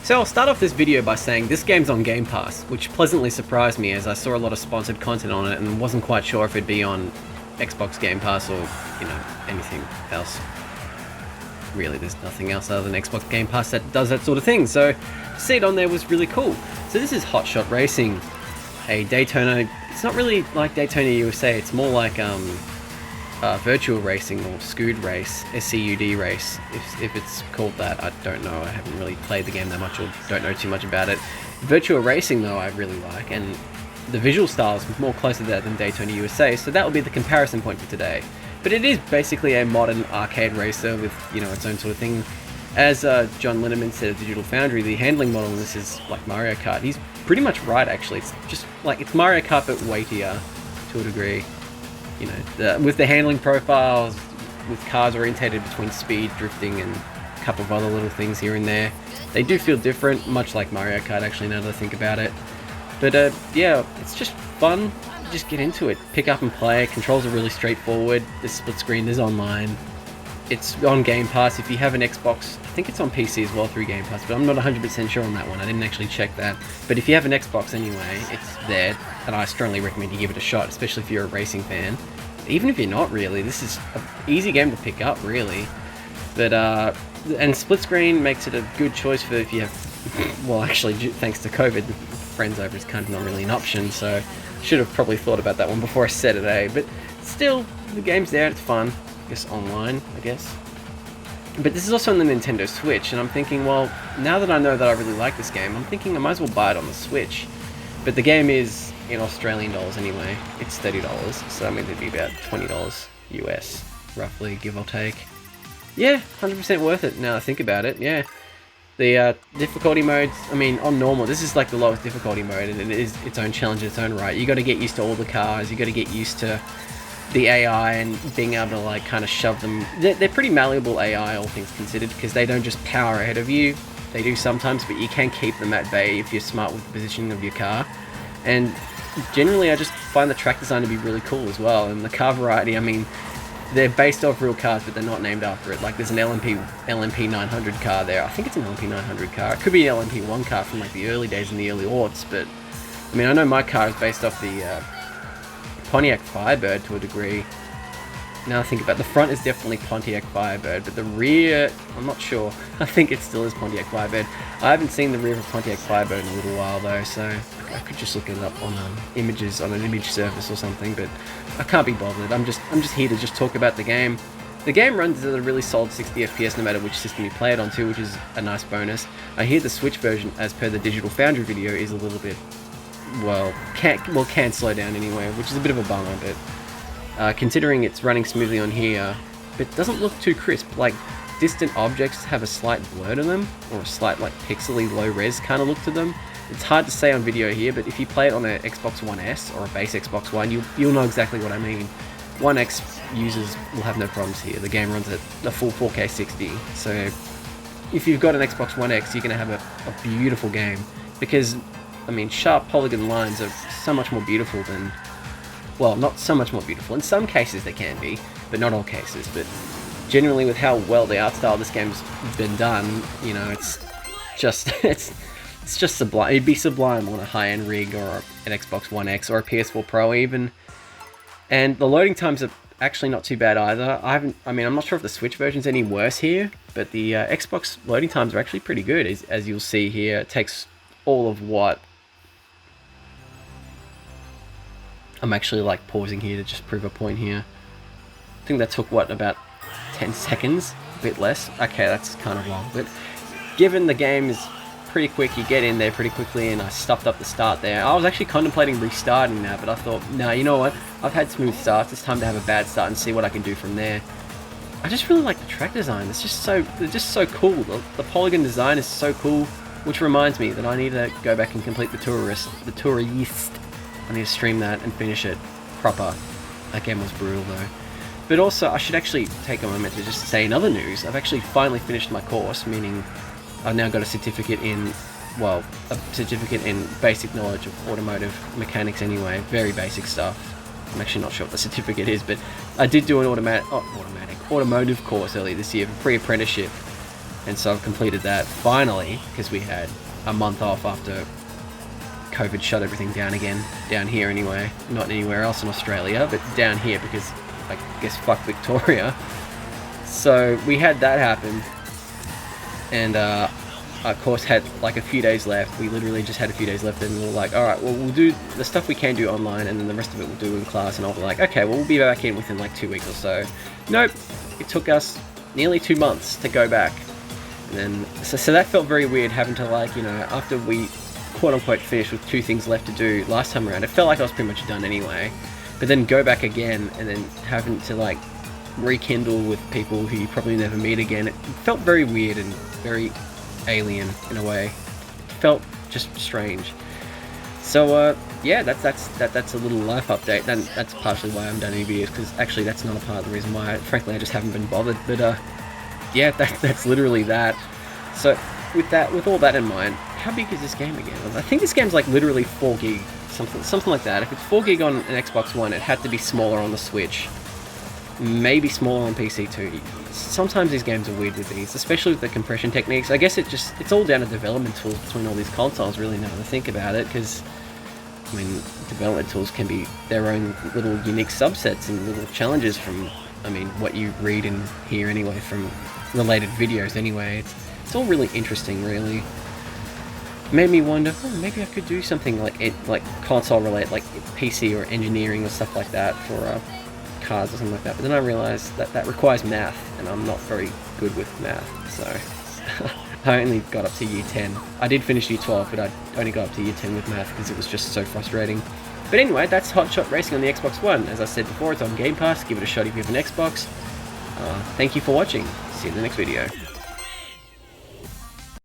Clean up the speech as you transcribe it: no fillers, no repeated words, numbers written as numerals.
So I'll start off this video by saying this game's on Game Pass, which pleasantly surprised me as I saw a lot of sponsored content on it and wasn't quite sure if it'd be on Xbox Game Pass or, you know, anything else. Really, there's nothing else other than Xbox Game Pass that does that sort of thing, so to see it on there was really cool. So this is Hotshot Racing, a Daytona. It's not really like Daytona USA, it's more like Virtua Racing or SCUD Race, SCUD Race, if it's called that. I don't know, I haven't really played the game that much or don't know too much about it. Virtua Racing though I really like, and the visual style is more closer to that than Daytona USA, so that will be the comparison point for today. But it is basically a modern arcade racer with, you know, its own sort of thing. As John Linneman said of Digital Foundry, the handling model in this is like Mario Kart. He's pretty much right actually, it's just like, it's Mario Kart but weightier to a degree. You know, with the handling profiles, with cars orientated between speed, drifting, and a couple of other little things here and there. They do feel different, much like Mario Kart actually, now that I think about it. But yeah, it's just fun. Just get into it, pick up and play. Controls are really straightforward. The split screen is online. It's on Game Pass. If you have an Xbox, I think it's on PC as well through Game Pass, but I'm not 100% sure on that one. I didn't actually check that. But if you have an Xbox anyway, it's there, and I strongly recommend you give it a shot, especially if you're a racing fan. Even if you're not really, this is an easy game to pick up, really. But and split screen makes it a good choice for if you have, well, actually, thanks to COVID, friends over is kind of not really an option, so should have probably thought about that one before I said it, eh? But still, the game's there, it's fun. I guess online, I guess. But this is also on the Nintendo Switch, and I'm thinking, well, now that I know that I really like this game, I'm thinking I might as well buy it on the Switch. But the game is in Australian dollars anyway. It's $30, so I mean it'd be about $20 US, roughly, give or take. Yeah, 100% worth it now I think about it, yeah. The difficulty modes, I mean, on normal, this is like the lowest difficulty mode, and it is its own challenge in its own right. You got to get used to all the cars, you got to get used to the AI and being able to like kind of shove them. They're pretty malleable AI, all things considered, because they don't just power ahead of you. They do sometimes, but you can keep them at bay if you're smart with the positioning of your car. And generally, I just find the track design to be really cool as well, and the car variety, I mean, they're based off real cars, but they're not named after it. Like, there's an LMP 900 car there. I think it's an LMP 900 car. It could be an LMP1 car from, like, the early days in the early aughts, but, I mean, I know my car is based off the Pontiac Firebird to a degree. Now I think about it, the front is definitely Pontiac Firebird, but the rear, I'm not sure. I think it still is Pontiac Firebird. I haven't seen the rear of Pontiac Firebird in a little while, though, so I could just look it up on images, on an image service or something, but I can't be bothered. I'm just here to just talk about the game. The game runs at a really solid 60 FPS no matter which system you play it on too, which is a nice bonus. I hear the Switch version, as per the Digital Foundry video, is a little bit, well, can slow down anyway, which is a bit of a bummer, but considering it's running smoothly on here, but it doesn't look too crisp. Like, distant objects have a slight blur to them, or a slight, like, pixely low-res kind of look to them. It's hard to say on video here, but if you play it on an Xbox One S or a base Xbox One, you'll know exactly what I mean. One X users will have no problems here. The game runs at a full 4K 60, so if you've got an Xbox One X, you're going to have a beautiful game, because, I mean, sharp polygon lines are so much more beautiful than, well, not so much more beautiful. In some cases they can be, but not all cases. But generally, with how well the art style of this game's been done, you know, it's just it's just sublime. It'd be sublime on a high-end rig or an Xbox One X or a PS4 Pro even. And the loading times are actually not too bad either. I mean, I'm not sure if the Switch version's any worse here, but the Xbox loading times are actually pretty good, as you'll see here. It takes all of what. I'm actually like pausing here to just prove a point here. I think that took, what, about 10 seconds? A bit less? Okay, that's kind of long. But given the game is pretty quick, you get in there pretty quickly, and I stuffed up the start there. I was actually contemplating restarting that, but I thought, nah, you know what? I've had smooth starts. It's time to have a bad start and see what I can do from there. I just really like the track design. It's just so, they're just so cool. The polygon design is so cool, which reminds me that I need to go back and complete the Tourist. I need to stream that and finish it proper. That game was brutal though. But also, I should actually take a moment to just say in other news, I've actually finally finished my course, meaning I've now got a certificate in, well, a certificate in basic knowledge of automotive mechanics anyway, very basic stuff. I'm actually not sure what the certificate is, but I did do an automotive course earlier this year for pre-apprenticeship, And so I've completed that finally, because we had a month off after COVID shut everything down again, down here anyway, not anywhere else in Australia, but down here because I guess fuck Victoria. So we had that happen, and of course had like a few days left. We literally just had a few days left, and we were like, alright, well, we'll do the stuff we can do online, and then the rest of it we'll do in class. And I'll be like, okay, well, we'll be back in within like 2 weeks or so. Nope, it took us nearly 2 months to go back. And then so that felt very weird, having to, like, you know, after we quote unquote finished with 2 things left to do last time around, it felt like I was pretty much done anyway. But then go back again, and then having to like rekindle with people who you probably never meet again, it felt very weird and very alien in a way. It felt just strange. So yeah, that's a little life update. That's partially why I haven't done any videos, because actually that's not a part of the reason why. Frankly, I just haven't been bothered. But yeah, that's literally that. So with all that in mind, how big is this game again? I think this game's like literally 4 gig, something like that. If it's 4 gig on an Xbox One, it had to be smaller on the Switch. Maybe smaller on PC too. Sometimes these games are weird with these, especially with the compression techniques. I guess it's all down to development tools between all these consoles, really, now that I think about it, because I mean, development tools can be their own little unique subsets and little challenges from, I mean, what you read and hear anyway from related videos anyway. It's all really interesting, really. Made me wonder, oh, maybe I could do something like console related, like PC or engineering or stuff like that for cars or something like that. But then I realized that requires math, and I'm not very good with math, so I only got up to year 10. I did finish year 12, but I only got up to year 10 with math because it was just so frustrating. But anyway, that's Hotshot Racing on the Xbox One. As I said before, it's on Game Pass. Give it a shot if you have an Xbox. Thank you for watching. See you in the next video.